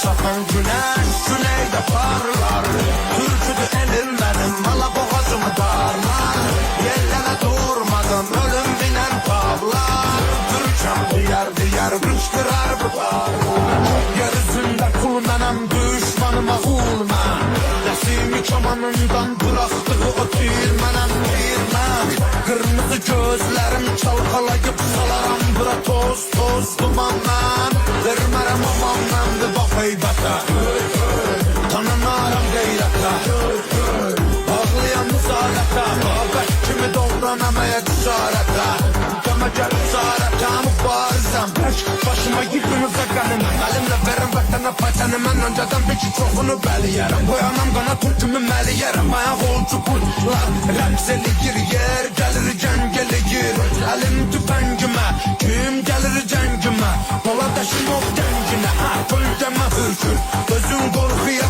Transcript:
çatan güneş güneyde parlar. Türküdü elim benim, mala boğazımı darlar. Yellene durmadım, ölüm binen tavlar. Türkçem diyar diyar kışkırar bu parlar. Yeryüzünde kul benim, düşmanıma ulma. Nesimi kemanından bıraktığı o tirmenem tirmen. Kırmızı gözlerim çalkalayıp salaram bura toz toz dumandan. Vermerem amandan bir bak heybete. Tanımaram gayrete. Ağlayan müzarete. Babet kimi doğranamaya cesarete. Deme gel zarete mübarizem. Başıma yıkınıza kalemem. Elimle verin vatana paçanı. Ben önceden peki çoğunu beliyerem. Boyanam kana türkümü meliyerem. Ayak olcu kurtlar. Remzeli gir yer. Gelir cengeli gir. Elim tüfengime. Kim gelir cengime. Polat aşım ok dengine. Bölgeme hürkür. Gözün korkuya